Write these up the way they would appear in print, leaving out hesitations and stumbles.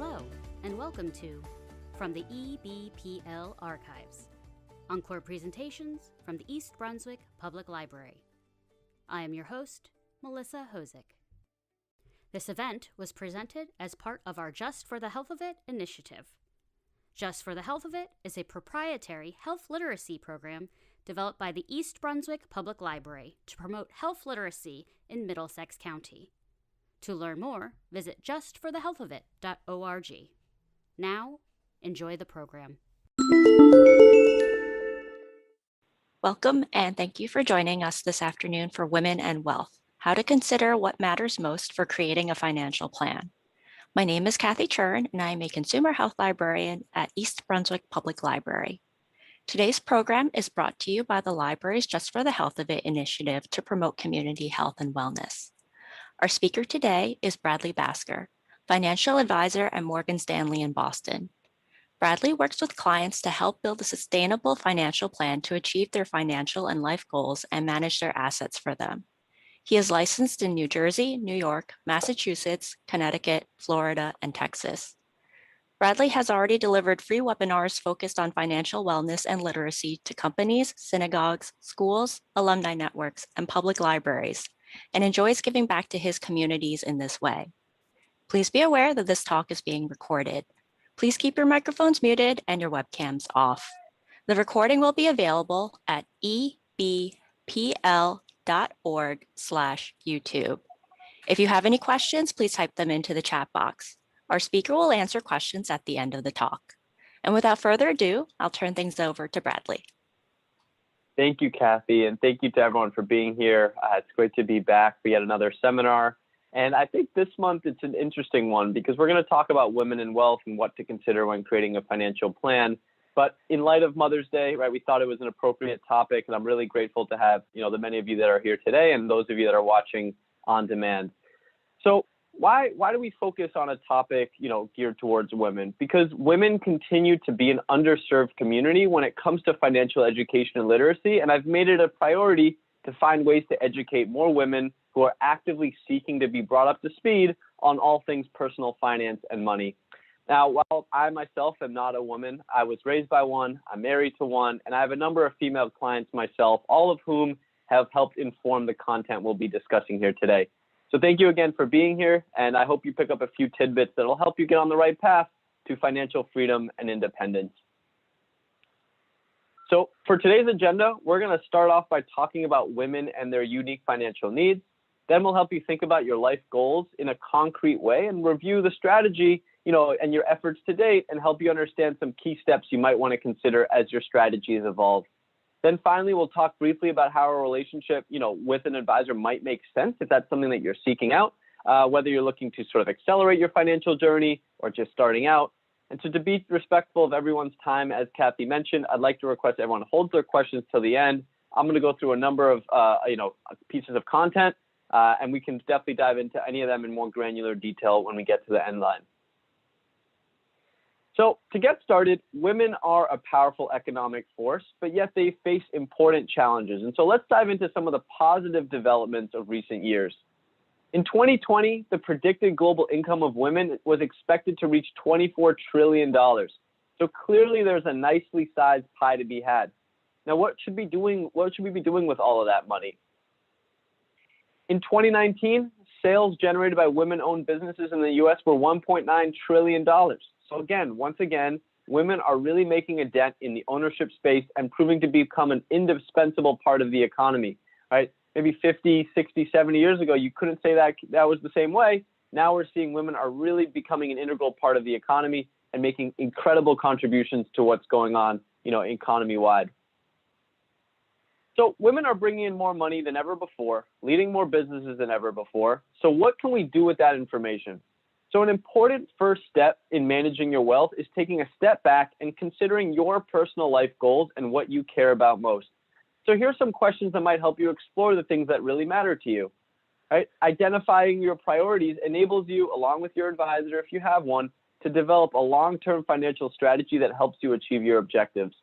Hello, and welcome to From the EBPL Archives, Encore presentations from the East Brunswick Public Library. I am your host, Melissa Hosick. This event was presented as part of our Just for the Health of It initiative. Just for the Health of It is a proprietary health literacy program developed by the East Brunswick Public Library to promote health literacy in Middlesex County. To learn more, visit justforthehealthofit.org. Now, enjoy the program. Welcome and thank you for joining us this afternoon for Women and Wealth, how to consider what matters most for creating a financial plan. My name is Kathy Churn and I am a consumer health librarian at East Brunswick Public Library. Today's program is brought to you by the library's Just for the Health of It initiative to promote community health and wellness. Our speaker today is Bradley Basker, financial advisor at Morgan Stanley in Boston. Bradley works with clients to help build a sustainable financial plan to achieve their financial and life goals and manage their assets for them. He is licensed in New Jersey, New York, Massachusetts, Connecticut, Florida, and Texas. Bradley has already delivered free webinars focused on financial wellness and literacy to companies, synagogues, schools, alumni networks, and public libraries, and enjoys giving back to his communities in this way. Please be aware that this talk is being recorded. Please keep your microphones muted and your webcams off. The recording will be available at ebpl.org/YouTube. If you have any questions, please type them into the chat box. Our speaker will answer questions at the end of the talk. And without further ado, I'll turn things over to Bradley. Thank you, Kathy, and thank you to everyone for being here. It's great to be back for yet another seminar. And I think this month it's an interesting one because we're going to talk about women and wealth and what to consider when creating a financial plan. But in light of Mother's Day, right, we thought it was an appropriate topic, and I'm really grateful to have, the many of you that are here today and those of you that are watching on demand. So why do we focus on a topic, geared towards women? Because women continue to be an underserved community when it comes to financial education and literacy, and I've made it a priority to find ways to educate more women who are actively seeking to be brought up to speed on all things personal finance and money. Now, while I myself am not a woman, I was raised by one, I'm married to one, and I have a number of female clients myself, all of whom have helped inform the content we'll be discussing here today. So thank you again for being here, and I hope you pick up a few tidbits that will help you get on the right path to financial freedom and independence. So for today's agenda, we're going to start off by talking about women and their unique financial needs. Then we'll help you think about your life goals in a concrete way and review the strategy, and your efforts to date and help you understand some key steps you might want to consider as your strategies evolve. Then finally, we'll talk briefly about how a relationship, with an advisor might make sense if that's something that you're seeking out, whether you're looking to sort of accelerate your financial journey or just starting out. And so to be respectful of everyone's time, as Kathy mentioned, I'd like to request everyone holds their questions till the end. I'm going to go through a number of, pieces of content, and we can definitely dive into any of them in more granular detail when we get to the end line. So to get started, women are a powerful economic force, but yet they face important challenges. And so let's dive into some of the positive developments of recent years. In 2020, the predicted global income of women was expected to reach $24 trillion. So clearly there's a nicely sized pie to be had. Now, what should we be doing with all of that money? In 2019, sales generated by women-owned businesses in the US were $1.9 trillion. So once again, women are really making a dent in the ownership space and proving to become an indispensable part of the economy, right? Maybe 50, 60, 70 years ago, you couldn't say that was the same way. Now we're seeing women are really becoming an integral part of the economy and making incredible contributions to what's going on, economy-wide. So women are bringing in more money than ever before, leading more businesses than ever before. So what can we do with that information? So an important first step in managing your wealth is taking a step back and considering your personal life goals and what you care about most. So here's some questions that might help you explore the things that really matter to you. Right? Identifying your priorities enables you, along with your advisor, if you have one, to develop a long-term financial strategy that helps you achieve your objectives.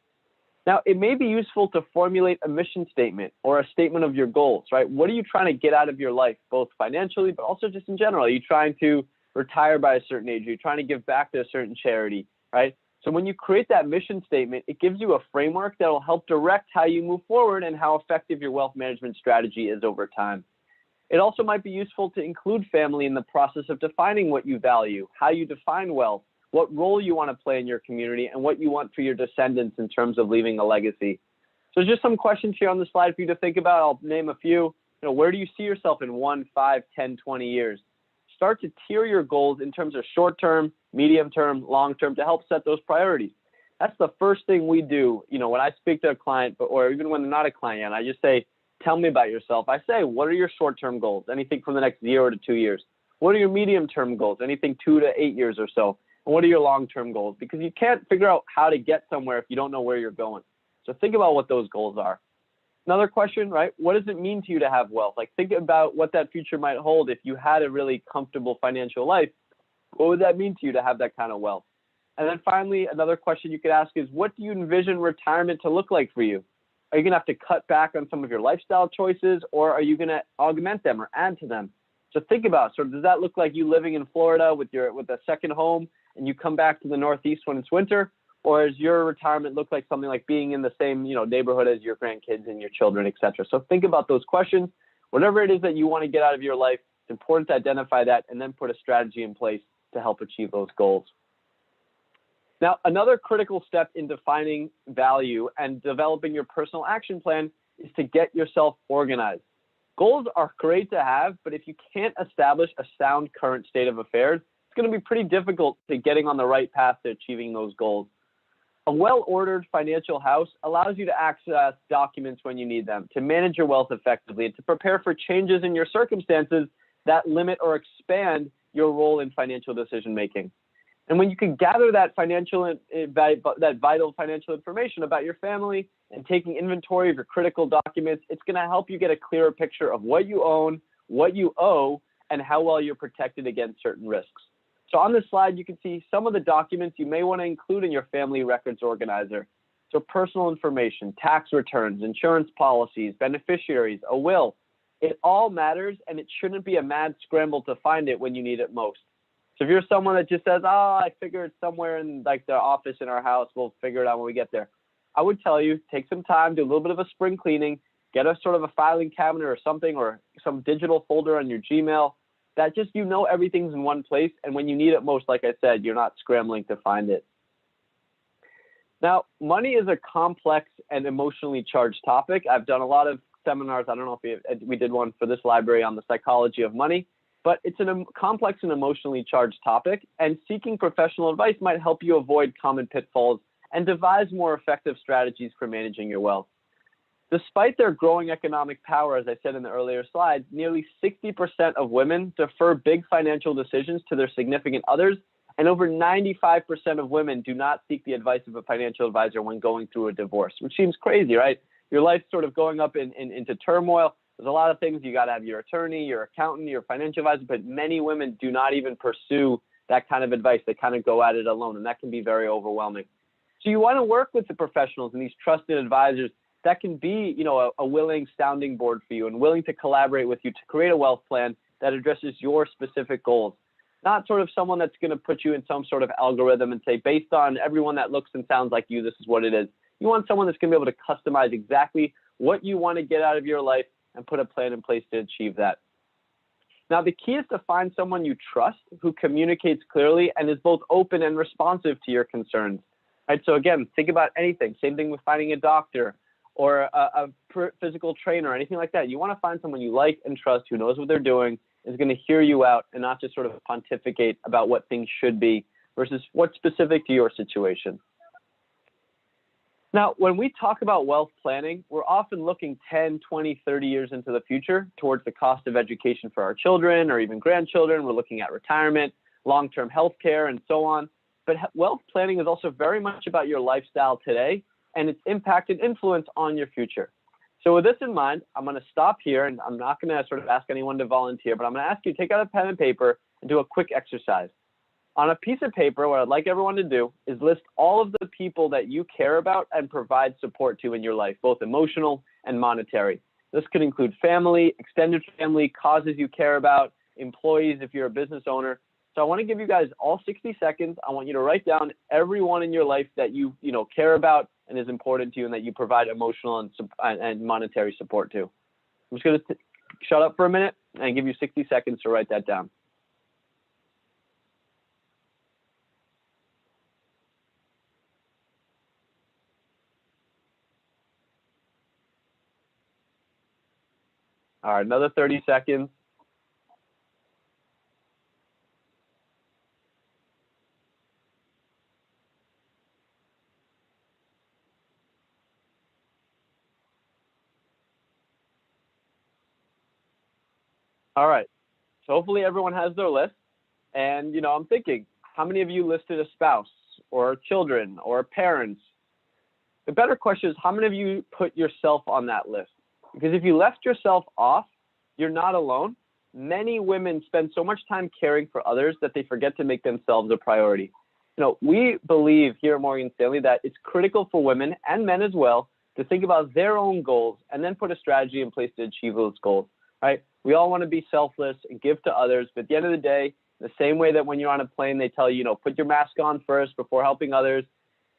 Now, it may be useful to formulate a mission statement or a statement of your goals, right? What are you trying to get out of your life, both financially, but also just in general? Are you trying to retire by a certain age, or you're trying to give back to a certain charity, right? So when you create that mission statement, it gives you a framework that will help direct how you move forward and how effective your wealth management strategy is over time. It also might be useful to include family in the process of defining what you value, how you define wealth, what role you want to play in your community, and what you want for your descendants in terms of leaving a legacy. So just some questions here on the slide for you to think about. I'll name a few. Where do you see yourself in 1, 5, 10, 20 years? Start to tier your goals in terms of short-term, medium-term, long-term to help set those priorities. That's the first thing we do. When I speak to a client, or even when they're not a client, I just say, tell me about yourself. I say, what are your short-term goals? Anything from the next 0 to 2 years. What are your medium-term goals? Anything 2 to 8 years or so. And what are your long-term goals? Because you can't figure out how to get somewhere if you don't know where you're going. So think about what those goals are. Another question, right? What does it mean to you to have wealth? Like, think about what that future might hold. If you had a really comfortable financial life, what would that mean to you to have that kind of wealth? And then finally, another question you could ask is, what do you envision retirement to look like for you? Are you going to have to cut back on some of your lifestyle choices, or are you going to augment them or add to them? So think about, does that look like you living in Florida with a second home and you come back to the Northeast when it's winter? Or does your retirement look like something like being in the same neighborhood as your grandkids and your children, et cetera? So think about those questions. Whatever it is that you want to get out of your life, it's important to identify that and then put a strategy in place to help achieve those goals. Now, another critical step in defining value and developing your personal action plan is to get yourself organized. Goals are great to have, but if you can't establish a sound current state of affairs, it's going to be pretty difficult to getting on the right path to achieving those goals. A well-ordered financial house allows you to access documents when you need them, to manage your wealth effectively, and to prepare for changes in your circumstances that limit or expand your role in financial decision-making. And when you can gather that vital financial information about your family and taking inventory of your critical documents, it's going to help you get a clearer picture of what you own, what you owe, and how well you're protected against certain risks. So on this slide, you can see some of the documents you may want to include in your family records organizer. So personal information, tax returns, insurance policies, beneficiaries, a will. It all matters, and it shouldn't be a mad scramble to find it when you need it most. So if you're someone that just says, I figure it's somewhere in like the office in our house, we'll figure it out when we get there, I would tell you, take some time, do a little bit of a spring cleaning, get a sort of a filing cabinet or something, or some digital folder on your Gmail. That just, everything's in one place. And when you need it most, like I said, you're not scrambling to find it. Now, money is a complex and emotionally charged topic. I've done a lot of seminars. I don't know if we did one for this library on the psychology of money, but it's a complex and emotionally charged topic. And seeking professional advice might help you avoid common pitfalls and devise more effective strategies for managing your wealth. Despite their growing economic power, as I said in the earlier slides, nearly 60% of women defer big financial decisions to their significant others, and over 95% of women do not seek the advice of a financial advisor when going through a divorce, which seems crazy, right? Your life's sort of going up into turmoil. There's a lot of things. You got to have your attorney, your accountant, your financial advisor, but many women do not even pursue that kind of advice. They kind of go at it alone, and that can be very overwhelming. So you want to work with the professionals and these trusted advisors that can be, a willing sounding board for you and willing to collaborate with you to create a wealth plan that addresses your specific goals. Not sort of someone that's going to put you in some sort of algorithm and say, based on everyone that looks and sounds like you, this is what it is. You want someone that's going to be able to customize exactly what you want to get out of your life and put a plan in place to achieve that. Now, the key is to find someone you trust who communicates clearly and is both open and responsive to your concerns. Right? So again, think about anything. Same thing with finding a doctor or a physical trainer or anything like that. You want to find someone you like and trust who knows what they're doing, is going to hear you out and not just sort of pontificate about what things should be versus what's specific to your situation. Now, when we talk about wealth planning, we're often looking 10, 20, 30 years into the future towards the cost of education for our children or even grandchildren. We're looking at retirement, long-term health care, and so on. But wealth planning is also very much about your lifestyle today and its impact and influence on your future. So with this in mind, I'm going to stop here, and I'm not going to sort of ask anyone to volunteer, but I'm going to ask you to take out a pen and paper and do a quick exercise. On a piece of paper, what I'd like everyone to do is list all of the people that you care about and provide support to in your life, both emotional and monetary. This could include family, extended family, causes you care about, employees if you're a business owner. So I want to give you guys all 60 seconds. I want you to write down everyone in your life that you care about and is important to you and that you provide emotional and monetary support to. I'm just going to shut up for a minute and give you 60 seconds to write that down. All right, another 30 seconds. All right, so hopefully everyone has their list. And, I'm thinking, how many of you listed a spouse or children or parents? The better question is, how many of you put yourself on that list? Because if you left yourself off, you're not alone. Many women spend so much time caring for others that they forget to make themselves a priority. We believe here at Morgan Stanley that it's critical for women and men as well to think about their own goals and then put a strategy in place to achieve those goals, right? We all want to be selfless and give to others, but at the end of the day, the same way that when you're on a plane, they tell you, put your mask on first before helping others.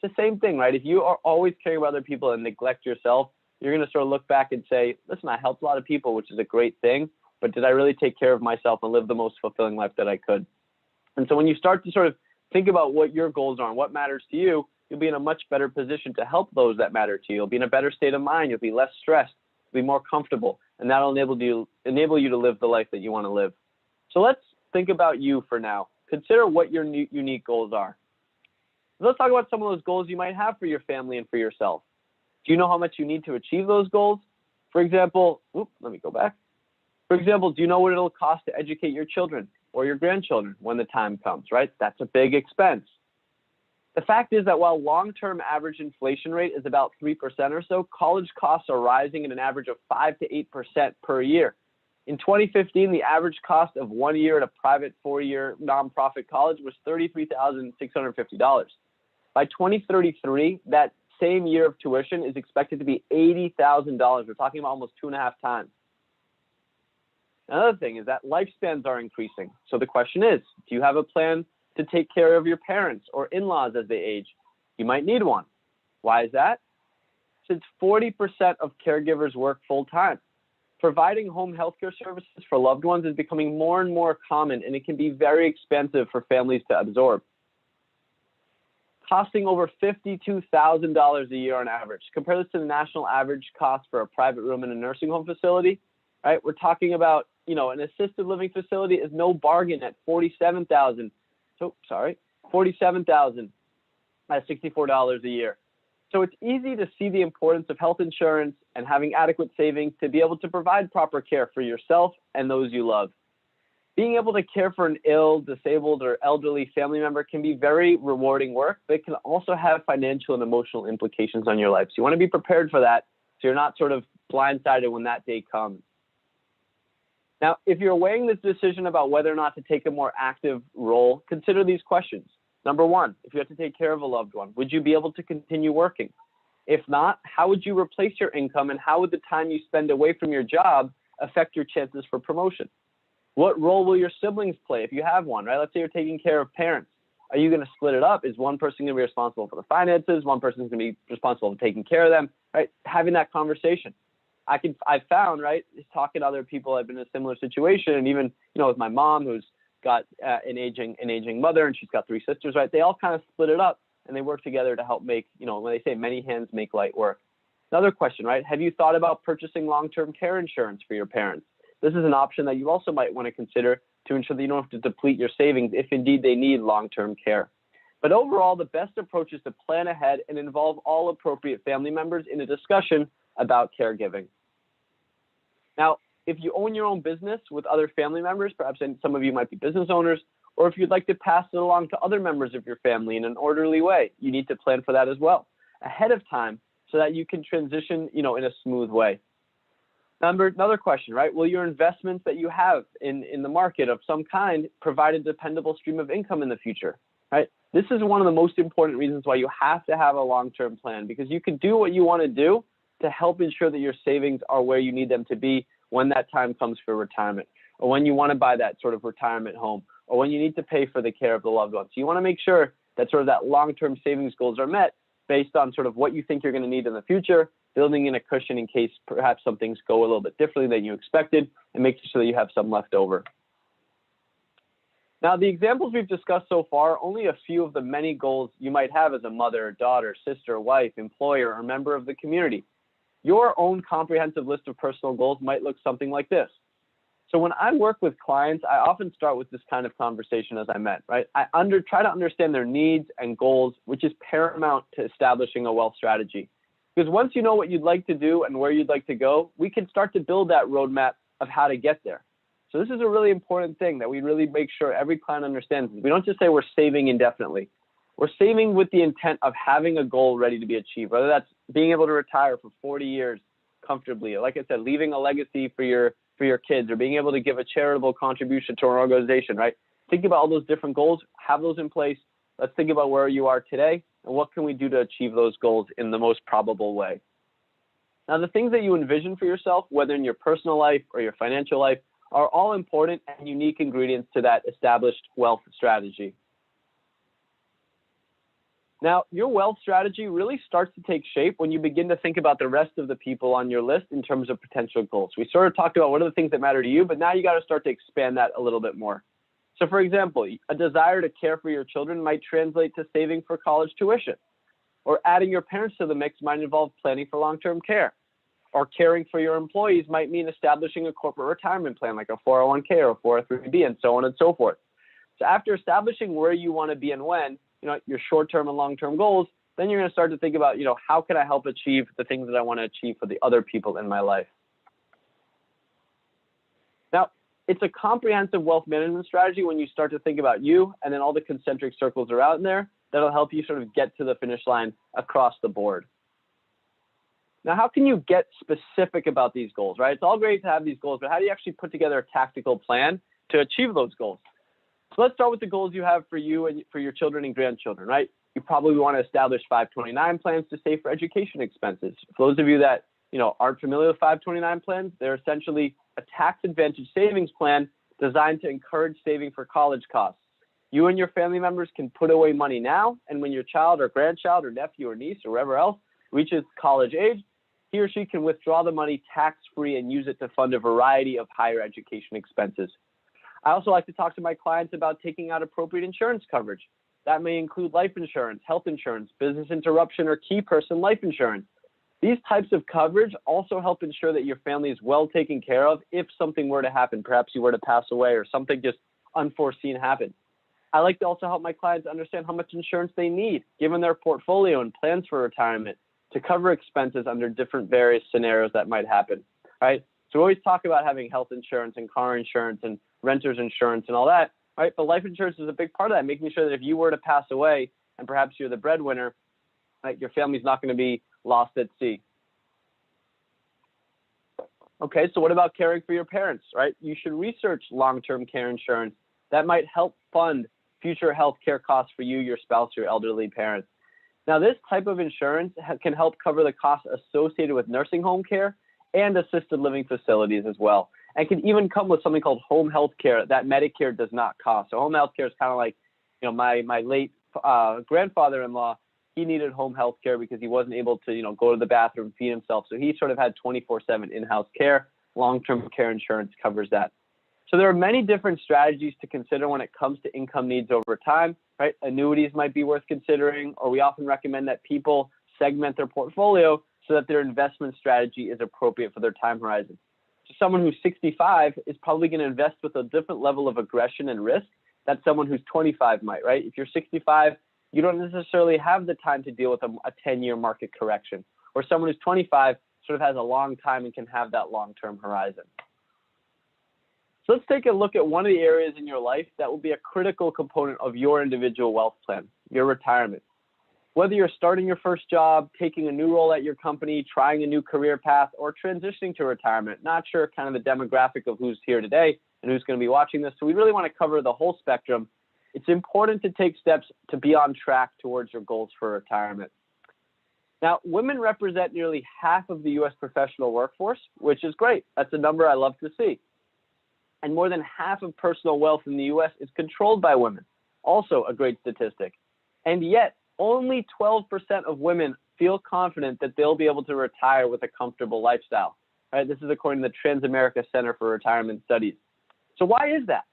It's the same thing, right? If you are always caring about other people and neglect yourself, you're going to sort of look back and say, listen, I helped a lot of people, which is a great thing, but did I really take care of myself and live the most fulfilling life that I could? And so when you start to sort of think about what your goals are and what matters to you, you'll be in a much better position to help those that matter to you. You'll be in a better state of mind. You'll be less stressed, you'll be more comfortable, and that'll enable you to live the life that you want to live. So let's think about you for now. Consider what your unique goals are. Let's talk about some of those goals you might have for your family and for yourself. Do you know how much you need to achieve those goals? For example, let me go back. For example, do you know what it'll cost to educate your children or your grandchildren when the time comes, right? That's a big expense. The fact is that while long-term average inflation rate is about 3% or so, college costs are rising at an average of 5 to 8% per year. In 2015, the average cost of 1 year at a private 4-year nonprofit college was $33,650. By 2033, that same year of tuition is expected to be $80,000. We're talking about almost 2.5 times. Another thing is that lifespans are increasing. So the question is, do you have a plan to take care of your parents or in-laws as they age? You might need one. Why is that? Since 40% of caregivers work full-time. Providing home healthcare services for loved ones is becoming more and more common, and it can be very expensive for families to absorb. Costing over $52,000 a year on average. Compare this to the national average cost for a private room in a nursing home facility, right? We're talking about, an assisted living facility is no bargain at $47,000 at $64 a year. So it's easy to see the importance of health insurance and having adequate savings to be able to provide proper care for yourself and those you love. Being able to care for an ill, disabled, or elderly family member can be very rewarding work, but it can also have financial and emotional implications on your life. So you want to be prepared for that so you're not sort of blindsided when that day comes. Now, if you're weighing this decision about whether or not to take a more active role, consider these questions. Number one, if you have to take care of a loved one, would you be able to continue working? If not, how would you replace your income, and how would the time you spend away from your job affect your chances for promotion? What role will your siblings play if you have one, right? Let's say you're taking care of parents. Are you going to split it up? Is one person going to be responsible for the finances? One person is going to be responsible for taking care of them, right? Having that conversation. I've found, right, talking to other people, I've been in a similar situation, and even, with my mom, who's got an aging mother, and she's got 3 sisters, right? They all kind of split it up, and they work together to help make, when they say many hands make light work. Another question, right? Have you thought about purchasing long-term care insurance for your parents? This is an option that you also might want to consider to ensure that you don't have to deplete your savings if indeed they need long-term care. But overall, the best approach is to plan ahead and involve all appropriate family members in a discussion about caregiving. Now, if you own your own business with other family members, perhaps some of you might be business owners, or if you'd like to pass it along to other members of your family in an orderly way, you need to plan for that as well ahead of time so that you can transition, in a smooth way. Another question, right? Will your investments that you have in the market of some kind provide a dependable stream of income in the future, right? This is one of the most important reasons why you have to have a long-term plan, because you can do what you want to do to help ensure that your savings are where you need them to be when that time comes for retirement, or when you want to buy that sort of retirement home, or when you need to pay for the care of the loved one. So you want to make sure that sort of that long-term savings goals are met based on sort of what you think you're going to need in the future, building in a cushion in case perhaps some things go a little bit differently than you expected, and making sure that you have some left over. Now, the examples we've discussed so far are only a few of the many goals you might have as a mother, daughter, sister, wife, employer, or member of the community. Your own comprehensive list of personal goals might look something like this. So when I work with clients, I often start with this kind of conversation as I meant, right? I try to understand their needs and goals, which is paramount to establishing a wealth strategy. Because once you know what you'd like to do and where you'd like to go, we can start to build that roadmap of how to get there. So this is a really important thing that we really make sure every client understands. We don't just say we're saving indefinitely. We're saving with the intent of having a goal ready to be achieved, whether that's being able to retire for 40 years comfortably, or like I said, leaving a legacy for your kids, or being able to give a charitable contribution to an organization, right? Think about all those different goals, have those in place. Let's think about where you are today and what can we do to achieve those goals in the most probable way. Now, the things that you envision for yourself, whether in your personal life or your financial life, are all important and unique ingredients to that established wealth strategy. Now, your wealth strategy really starts to take shape when you begin to think about the rest of the people on your list in terms of potential goals. We sort of talked about what are the things that matter to you, but now you got to start to expand that a little bit more. So for example, a desire to care for your children might translate to saving for college tuition, or adding your parents to the mix might involve planning for long-term care, or caring for your employees might mean establishing a corporate retirement plan like a 401k or a 403b and so on and so forth. So after establishing where you want to be and when, your short-term and long-term goals, then you're going to start to think about, how can I help achieve the things that I want to achieve for the other people in my life? Now, it's a comprehensive wealth management strategy when you start to think about you and then all the concentric circles are out in there that'll help you sort of get to the finish line across the board. Now, how can you get specific about these goals, right? It's all great to have these goals, but how do you actually put together a tactical plan to achieve those goals? So let's start with the goals you have for you and for your children and grandchildren, right? You probably want to establish 529 plans to save for education expenses. For those of you that aren't familiar with 529 plans, they're essentially a tax-advantaged savings plan designed to encourage saving for college costs. You and your family members can put away money now, and when your child or grandchild or nephew or niece or whoever else reaches college age, he or she can withdraw the money tax-free and use it to fund a variety of higher education expenses. I also like to talk to my clients about taking out appropriate insurance coverage. That may include life insurance, health insurance, business interruption, or key person life insurance. These types of coverage also help ensure that your family is well taken care of if something were to happen. Perhaps you were to pass away or something just unforeseen happened. I like to also help my clients understand how much insurance they need, given their portfolio and plans for retirement, to cover expenses under different various scenarios that might happen, right? So we always talk about having health insurance and car insurance and renter's insurance and all that, right? But life insurance is a big part of that, making sure that if you were to pass away and perhaps you're the breadwinner, right, your family's not going to be lost at sea. Okay, so what about caring for your parents, right? You should research long-term care insurance that might help fund future health care costs for you, your spouse, your elderly parents. Now, this type of insurance can help cover the costs associated with nursing home care and assisted living facilities as well, and can even come with something called home health care that Medicare does not cost. So home health care is kind of like, my late grandfather-in-law, he needed home health care because he wasn't able to, go to the bathroom, feed himself. So he sort of had 24/7 in-house care. Long-term care insurance covers that. So there are many different strategies to consider when it comes to income needs over time, right? Annuities might be worth considering, or we often recommend that people segment their portfolio so that their investment strategy is appropriate for their time horizon. So someone who's 65 is probably going to invest with a different level of aggression and risk that someone who's 25 might, right? If you're 65, you don't necessarily have the time to deal with a 10-year market correction, or someone who's 25 sort of has a long time and can have that long-term horizon. So let's take a look at one of the areas in your life that will be a critical component of your individual wealth plan, your retirement. Whether you're starting your first job, taking a new role at your company, trying a new career path, or transitioning to retirement, not sure kind of the demographic of who's here today and who's going to be watching this. So we really want to cover the whole spectrum. It's important to take steps to be on track towards your goals for retirement. Now, women represent nearly half of the U.S. professional workforce, which is great. That's a number I love to see. And more than half of personal wealth in the US is controlled by women. Also a great statistic. And yet, only 12% of women feel confident that they'll be able to retire with a comfortable lifestyle. Right? This is according to the Transamerica Center for Retirement Studies. So why is that?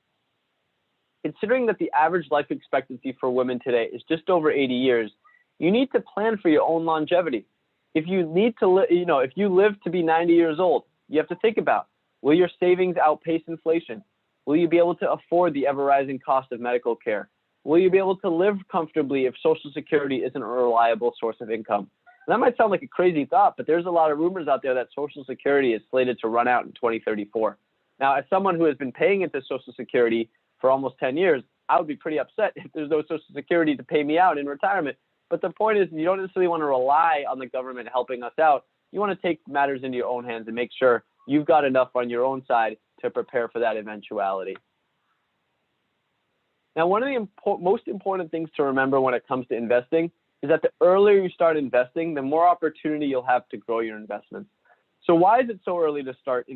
Considering that the average life expectancy for women today is just over 80 years, you need to plan for your own longevity. If you need to, if you live to be 90 years old, you have to think about, will your savings outpace inflation? Will you be able to afford the ever-rising cost of medical care? Will you be able to live comfortably if Social Security isn't a reliable source of income? And that might sound like a crazy thought, but there's a lot of rumors out there that Social Security is slated to run out in 2034. Now, as someone who has been paying into Social Security for almost 10 years, I would be pretty upset if there's no Social Security to pay me out in retirement. But the point is, you don't necessarily want to rely on the government helping us out. You want to take matters into your own hands and make sure you've got enough on your own side to prepare for that eventuality. Now, one of the most important things to remember when it comes to investing is that the earlier you start investing, the more opportunity you'll have to grow your investments. So why is it so early to start?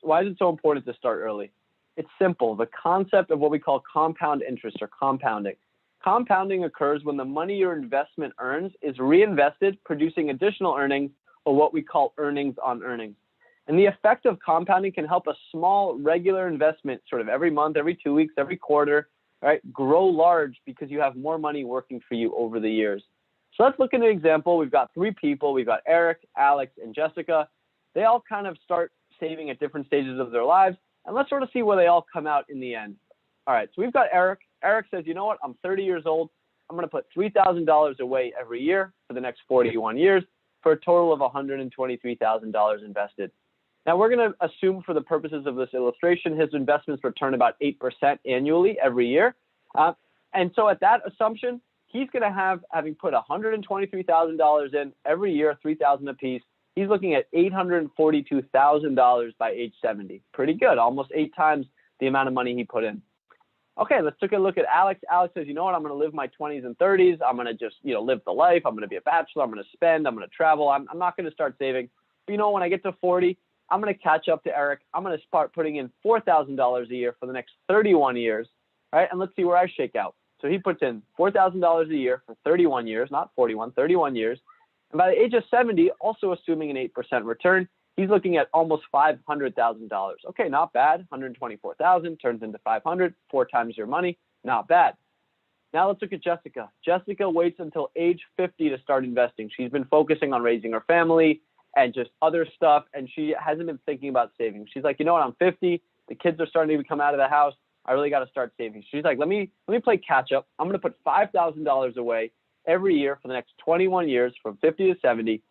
Why is it so important to start early? It's simple. The concept of what we call compound interest or compounding. Compounding occurs when the money your investment earns is reinvested, producing additional earnings, or what we call earnings on earnings. And the effect of compounding can help a small, regular investment sort of every month, every 2 weeks, every quarter, right, grow large because you have more money working for you over the years. So let's look at an example. We've got three people. We've got Eric, Alex, and Jessica. They all kind of start saving at different stages of their lives. And let's sort of see where they all come out in the end. All right, so we've got Eric. Eric says, you know what, I'm 30 years old. I'm going to put $3,000 away every year for the next 41 years for a total of $123,000 invested. Now, we're going to assume for the purposes of this illustration, his investments return about 8% annually every year. And so at that assumption, he's going to have, having put $123,000 in every year, $3,000 apiece, he's looking at $842,000 by age 70. Pretty good, almost 8 times the amount of money he put in. Okay, let's take a look at Alex. Alex says, you know what, I'm going to live my 20s and 30s. I'm going to just, live the life. I'm going to be a bachelor. I'm going to spend. I'm going to travel. I'm not going to start saving. But when I get to 40, I'm going to catch up to Eric. I'm going to start putting in $4,000 a year for the next 31 years, right? And let's see where I shake out. So he puts in $4,000 a year for 31 years, not 41, 31 years. And by the age of 70, also assuming an 8% return, he's looking at almost $500,000. Okay, not bad. 124,000 turns into 500, 4 times your money. Not bad. Now let's look at Jessica. Jessica waits until age 50 to start investing. She's been focusing on raising her family and just other stuff, and she hasn't been thinking about saving. She's like, you know what, I'm 50. The kids are starting to come out of the house. I really got to start saving. She's like, let me play catch up. I'm going to put $5,000 away every year for the next 21 years from 50 to 70.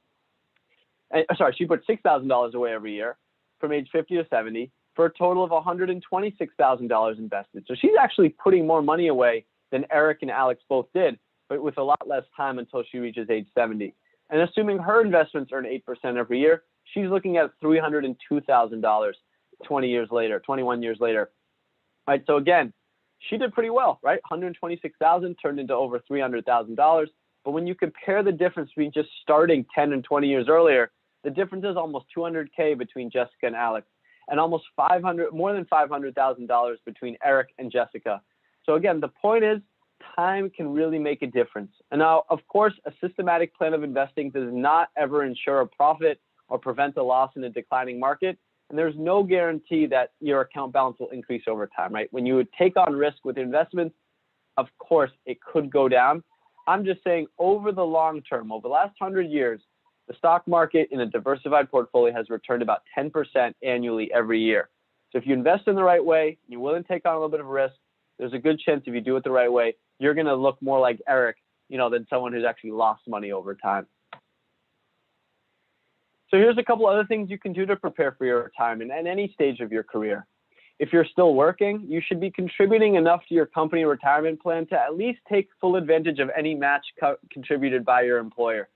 She put $6,000 away every year from age 50 to 70 for a total of $126,000 invested. So she's actually putting more money away than Eric and Alex both did, but with a lot less time until she reaches age 70. And assuming her investments earn 8% every year, she's looking at $302,000 21 years later. Right, so again, she did pretty well, right? $126,000 turned into over $300,000. But when you compare the difference between just starting 10 and 20 years earlier, the difference is almost $200K between Jessica and Alex, and almost more than $500,000 between Eric and Jessica. So again, the point is, time can really make a difference. And now, of course, a systematic plan of investing does not ever ensure a profit or prevent a loss in a declining market. And there's no guarantee that your account balance will increase over time, right? When you would take on risk with investments, of course, it could go down. I'm just saying over the long term, over the last 100 years, the stock market in a diversified portfolio has returned about 10% annually every year. So if you invest in the right way, you're willing to take on a little bit of risk, there's a good chance if you do it the right way, you're going to look more like Eric, than someone who's actually lost money over time. So here's a couple other things you can do to prepare for your retirement at any stage of your career. If you're still working, you should be contributing enough to your company retirement plan to at least take full advantage of any match contributed by your employer.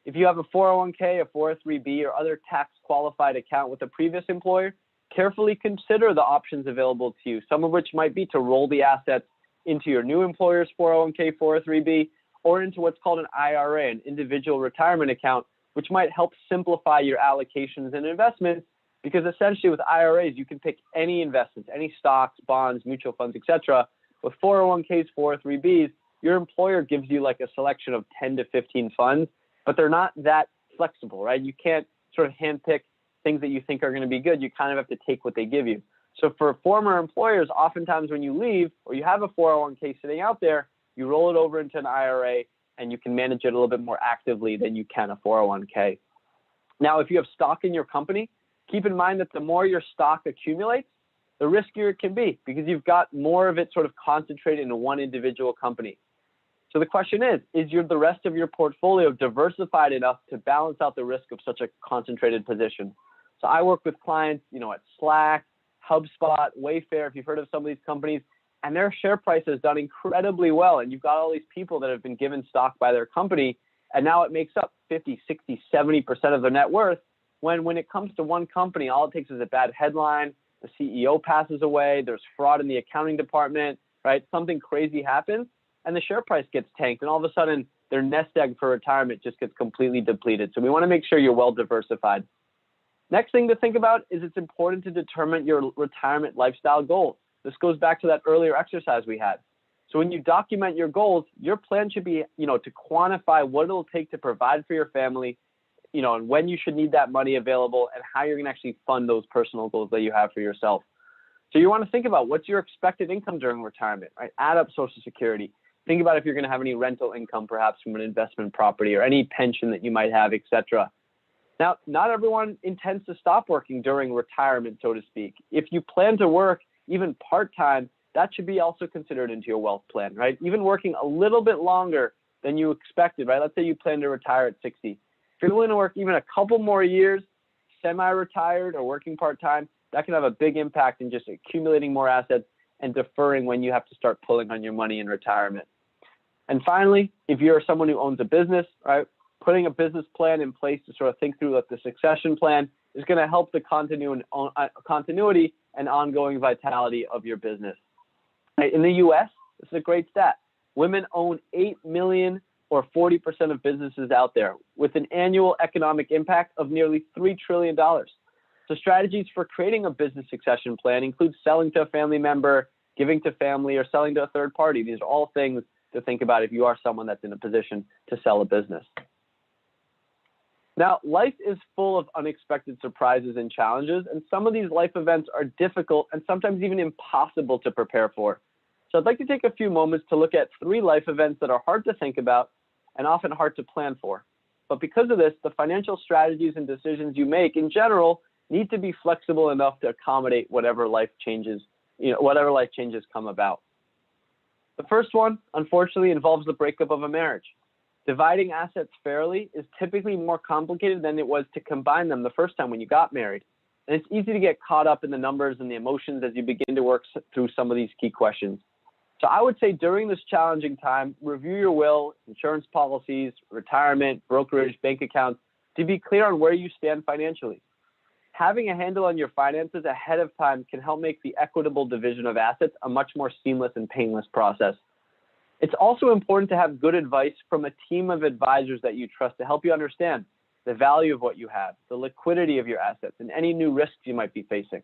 If you have a 401k, a 403b, or other tax-qualified account with a previous employer, carefully consider the options available to you, some of which might be to roll the assets into your new employer's 401k, 403b, or into what's called an IRA, an individual retirement account, which might help simplify your allocations and investments because essentially with IRAs, you can pick any investments, any stocks, bonds, mutual funds, etc. With 401ks, 403bs, your employer gives you like a selection of 10 to 15 funds, but they're not that flexible, right? You can't sort of handpick things that you think are going to be good. You kind of have to take what they give you. So for former employers, oftentimes when you leave or you have a 401k sitting out there, you roll it over into an IRA and you can manage it a little bit more actively than you can a 401k. Now, if you have stock in your company, keep in mind that the more your stock accumulates, the riskier it can be because you've got more of it sort of concentrated in one individual company. So the question is the rest of your portfolio diversified enough to balance out the risk of such a concentrated position? So I work with clients, at Slack, HubSpot, Wayfair, if you've heard of some of these companies, and their share price has done incredibly well. And you've got all these people that have been given stock by their company, and now it makes up 50, 60, 70% of their net worth. When it comes to one company, all it takes is a bad headline, the CEO passes away, there's fraud in the accounting department, right? Something crazy happens, and the share price gets tanked, and all of a sudden, their nest egg for retirement just gets completely depleted. So we want to make sure you're well diversified. Next thing to think about is it's important to determine your retirement lifestyle goals. This goes back to that earlier exercise we had. So when you document your goals, your plan should be, to quantify what it'll take to provide for your family, and when you should need that money available and how you're going to actually fund those personal goals that you have for yourself. So you want to think about what's your expected income during retirement, right? Add up Social Security. Think about if you're going to have any rental income, perhaps from an investment property or any pension that you might have, etc. Now, not everyone intends to stop working during retirement, so to speak. If you plan to work even part-time, that should be also considered into your wealth plan, right? Even working a little bit longer than you expected, right? Let's say you plan to retire at 60. If you're willing to work even a couple more years, semi-retired or working part-time, that can have a big impact in just accumulating more assets and deferring when you have to start pulling on your money in retirement. And finally, if you're someone who owns a business, right, putting a business plan in place to sort of think through the succession plan is going to help the continuity and ongoing vitality of your business. Right? In the U.S., this is a great stat. Women own 8 million or 40% of businesses out there with an annual economic impact of nearly $3 trillion. So strategies for creating a business succession plan include selling to a family member, giving to family, or selling to a third party. These are all things to think about if you are someone that's in a position to sell a business. Now, life is full of unexpected surprises and challenges, and some of these life events are difficult and sometimes even impossible to prepare for. So I'd like to take a few moments to look at 3 life events that are hard to think about and often hard to plan for. But because of this, the financial strategies and decisions you make in general need to be flexible enough to accommodate whatever life changes come about. The first one, unfortunately, involves the breakup of a marriage. Dividing assets fairly is typically more complicated than it was to combine them the first time when you got married. And it's easy to get caught up in the numbers and the emotions as you begin to work through some of these key questions. So I would say during this challenging time, review your will, insurance policies, retirement, brokerage, bank accounts to be clear on where you stand financially. Having a handle on your finances ahead of time can help make the equitable division of assets a much more seamless and painless process. It's also important to have good advice from a team of advisors that you trust to help you understand the value of what you have, the liquidity of your assets, and any new risks you might be facing.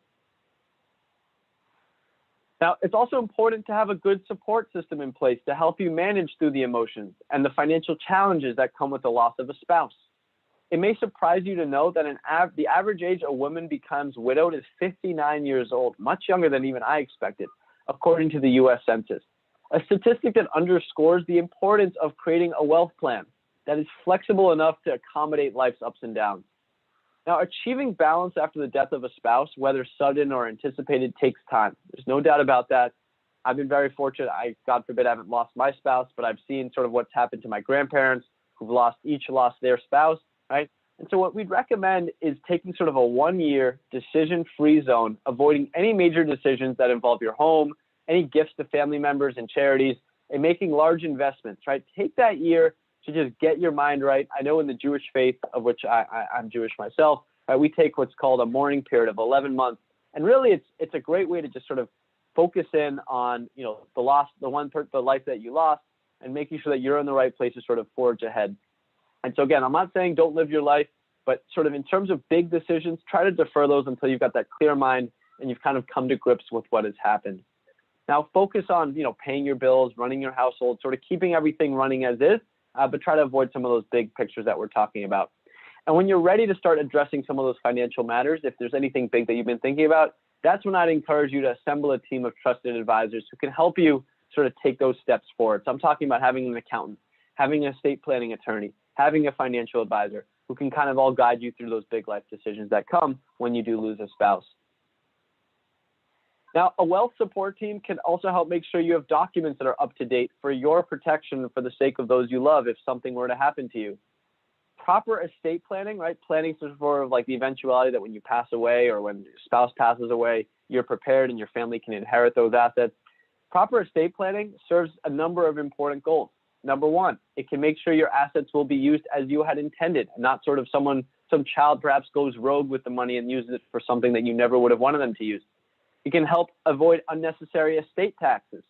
Now, it's also important to have a good support system in place to help you manage through the emotions and the financial challenges that come with the loss of a spouse. It may surprise you to know that the average age a woman becomes widowed is 59 years old, much younger than even I expected, according to the U.S. Census. A statistic that underscores the importance of creating a wealth plan that is flexible enough to accommodate life's ups and downs. Now, achieving balance after the death of a spouse, whether sudden or anticipated, takes time. There's no doubt about that. I've been very fortunate. God forbid, I haven't lost my spouse, but I've seen sort of what's happened to my grandparents who've each lost their spouse, right? And so what we'd recommend is taking sort of a 1-year decision-free zone, avoiding any major decisions that involve your home, any gifts to family members and charities, and making large investments, right? Take that year to just get your mind right. I know in the Jewish faith, of which I'm Jewish myself, we take what's called a mourning period of 11 months. And really, it's a great way to just sort of focus in on, the life that you lost, and making sure that you're in the right place to sort of forge ahead. And so again, I'm not saying don't live your life, But sort of in terms of big decisions, try to defer those until you've got that clear mind and you've kind of come to grips with what has happened. Now focus on, paying your bills, running your household, sort of keeping everything running as is, but try to avoid some of those big pictures that we're talking about. And when you're ready to start addressing some of those financial matters, if there's anything big that you've been thinking about, that's when I'd encourage you to assemble a team of trusted advisors who can help you sort of take those steps forward. So I'm talking about having an accountant, having an estate planning attorney, having a financial advisor who can kind of all guide you through those big life decisions that come when you do lose a spouse. Now, a wealth support team can also help make sure you have documents that are up to date for your protection and for the sake of those you love if something were to happen to you. Proper estate planning, right? Planning for like the eventuality that when you pass away or when your spouse passes away, you're prepared and your family can inherit those assets. Proper estate planning serves a number of important goals. Number one, it can make sure your assets will be used as you had intended, not sort of some child perhaps goes rogue with the money and uses it for something that you never would have wanted them to use. It can help avoid unnecessary estate taxes.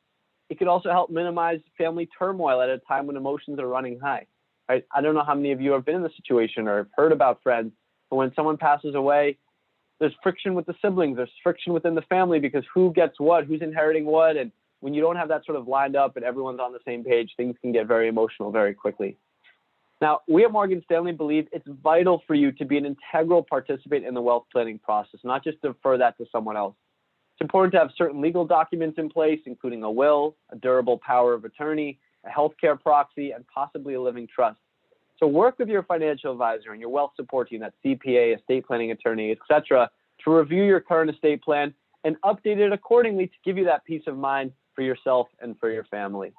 It could also help minimize family turmoil at a time when emotions are running high. Right? I don't know how many of you have been in this situation or have heard about friends, but when someone passes away, there's friction with the siblings, there's friction within the family because who gets what, who's inheriting what, and when you don't have that sort of lined up and everyone's on the same page, things can get very emotional very quickly. Now, we at Morgan Stanley believe it's vital for you to be an integral participant in the wealth planning process, not just defer that to someone else. It's important to have certain legal documents in place, including a will, a durable power of attorney, a healthcare proxy, and possibly a living trust. So work with your financial advisor and your wealth support team, that CPA, estate planning attorney, etc., to review your current estate plan and update it accordingly to give you that peace of mind for yourself and for your family.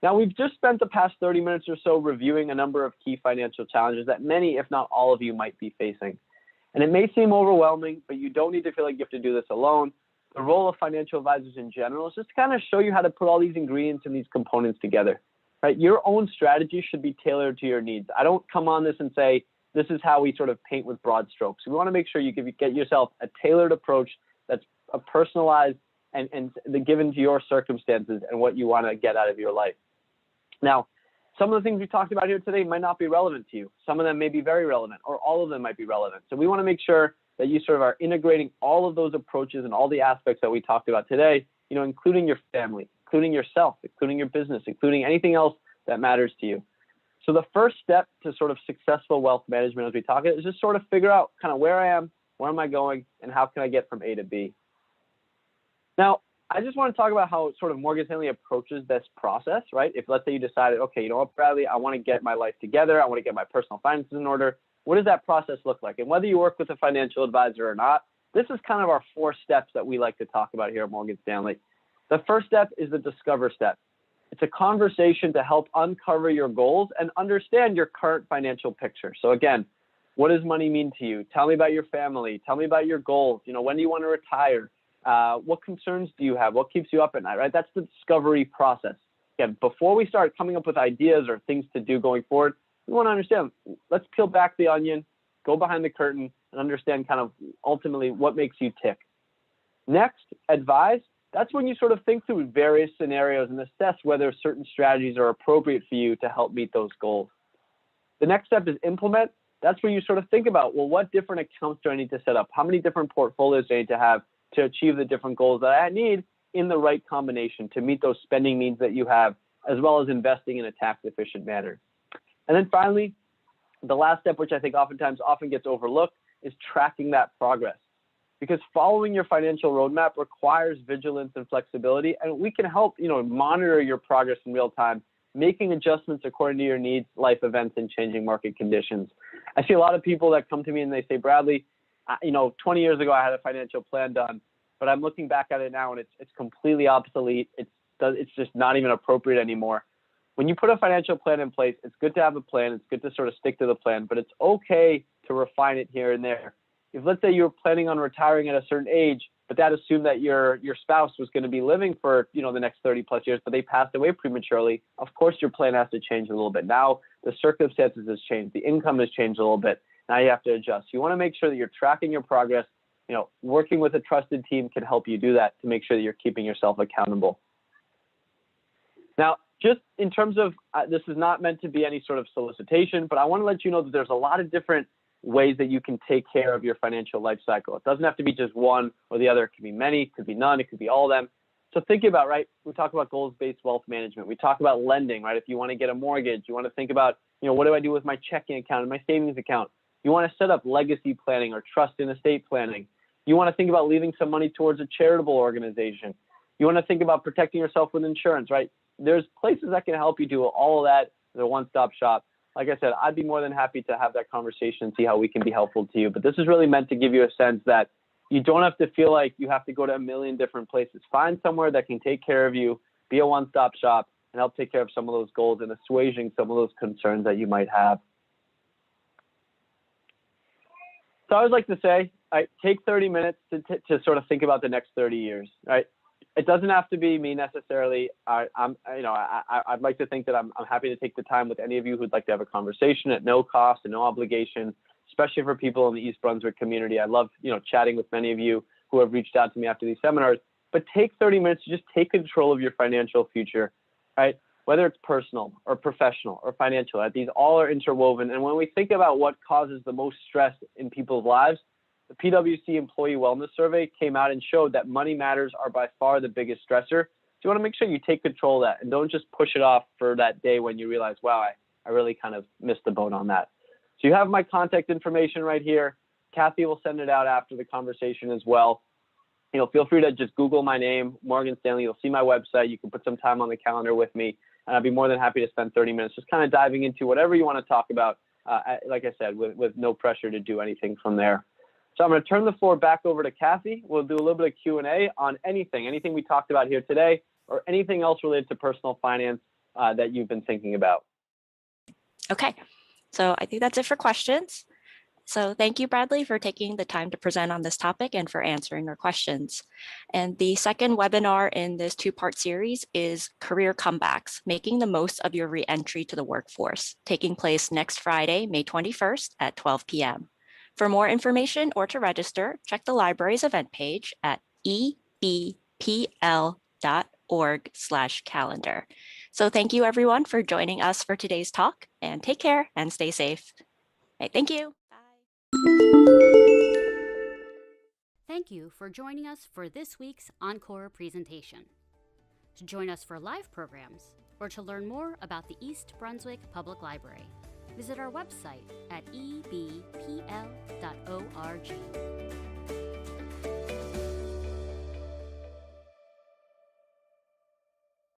Now, we've just spent the past 30 minutes or so reviewing a number of key financial challenges that many, if not all of you, might be facing. And it may seem overwhelming, but you don't need to feel like you have to do this alone. The role of financial advisors in general is just to kind of show you how to put all these ingredients and these components together. Right? Your own strategy should be tailored to your needs. I don't come on this and say, this is how we sort of paint with broad strokes. We want to make sure you get yourself a tailored approach that's a personalized and given to your circumstances and what you want to get out of your life. Now, some of the things we talked about here today might not be relevant to you. Some of them may be very relevant, or all of them might be relevant. So we want to make sure that you sort of are integrating all of those approaches and all the aspects that we talked about today, including your family, including yourself, including your business, including anything else that matters to you. So the first step to sort of successful wealth management, as we talk it, is just sort of figure out kind of where I am, where am I going, and how can I get from A to B. Now, I just want to talk about how sort of Morgan Stanley approaches this process, right? If let's say you decided, okay, you know what, Bradley, I want to get my life together. I want to get my personal finances in order. What does that process look like? And whether you work with a financial advisor or not, this is kind of our 4 steps that we like to talk about here at Morgan Stanley. The first step is the discover step. It's a conversation to help uncover your goals and understand your current financial picture. So again, what does money mean to you? Tell me about your family. Tell me about your goals. When do you want to retire? What concerns do you have? What keeps you up at night, right? That's the discovery process. Again, before we start coming up with ideas or things to do going forward, we want to understand, let's peel back the onion, go behind the curtain, and understand kind of ultimately what makes you tick. Next, advise. That's when you sort of think through various scenarios and assess whether certain strategies are appropriate for you to help meet those goals. The next step is implement. That's where you sort of think about, well, what different accounts do I need to set up? How many different portfolios do I need to have to achieve the different goals that I need in the right combination to meet those spending needs that you have, as well as investing in a tax-efficient manner. And then finally, the last step, which I think often gets overlooked, is tracking that progress. Because following your financial roadmap requires vigilance and flexibility, and we can help monitor your progress in real time, making adjustments according to your needs, life events, and changing market conditions. I see a lot of people that come to me and they say, Bradley, 20 years ago I had a financial plan done, but I'm looking back at it now and it's completely obsolete. It's just not even appropriate anymore. When you put a financial plan in place, it's good to have a plan. It's good to sort of stick to the plan, but it's okay to refine it here and there. If let's say you're planning on retiring at a certain age, but that assumed that your spouse was going to be living for the next 30 plus years, but they passed away prematurely, of course your plan has to change a little bit. Now the circumstances has changed, the income has changed a little bit. Now you have to adjust. You want to make sure that you're tracking your progress. Working with a trusted team can help you do that to make sure that you're keeping yourself accountable. Now, just in terms of, this is not meant to be any sort of solicitation, but I want to let you know that there's a lot of different ways that you can take care of your financial life cycle. It doesn't have to be just one or the other. It could be many, it could be none, it could be all of them. So think about, right, we talk about goals-based wealth management. We talk about lending, right? If you want to get a mortgage, you want to think about, what do I do with my checking account and my savings account? You want to set up legacy planning or trust and estate planning. You want to think about leaving some money towards a charitable organization. You want to think about protecting yourself with insurance, right? There's places that can help you do all of that. They're a one-stop shop. Like I said, I'd be more than happy to have that conversation and see how we can be helpful to you. But this is really meant to give you a sense that you don't have to feel like you have to go to a million different places. Find somewhere that can take care of you, be a one-stop shop, and help take care of some of those goals and assuaging some of those concerns that you might have. So I always like to say, take 30 minutes to sort of think about the next 30 years, right? It doesn't have to be me necessarily. I'd like to think that I'm happy to take the time with any of you who'd like to have a conversation at no cost and no obligation, especially for people in the East Brunswick community. I love, chatting with many of you who have reached out to me after these seminars. But take 30 minutes to just take control of your financial future, right? Whether it's personal or professional or financial, right? These all are interwoven. And when we think about what causes the most stress in people's lives, the PwC Employee Wellness Survey came out and showed that money matters are by far the biggest stressor. So you want to make sure you take control of that and don't just push it off for that day when you realize, wow, I really kind of missed the boat on that. So you have my contact information right here. Kathy will send it out after the conversation as well. Feel free to just Google my name, Morgan Stanley. You'll see my website. You can put some time on the calendar with me, and I'd be more than happy to spend 30 minutes just kind of diving into whatever you want to talk about, like I said, with no pressure to do anything from there. So I'm going to turn the floor back over to Kathy. We'll do a little bit of Q&A on anything we talked about here today, or anything else related to personal finance that you've been thinking about. Okay, so I think that's it for questions. So thank you, Bradley, for taking the time to present on this topic and for answering our questions. And the second webinar in this two-part series is Career Comebacks, Making the Most of Your Re-Entry to the Workforce, taking place next Friday, May 21st at 12 p.m. For more information or to register, check the library's event page at ebpl.org/calendar. So thank you, everyone, for joining us for today's talk, and take care and stay safe. Right, thank you. Thank you for joining us for this week's Encore presentation. To join us for live programs or to learn more about the East Brunswick Public Library, visit our website at ebpl.org.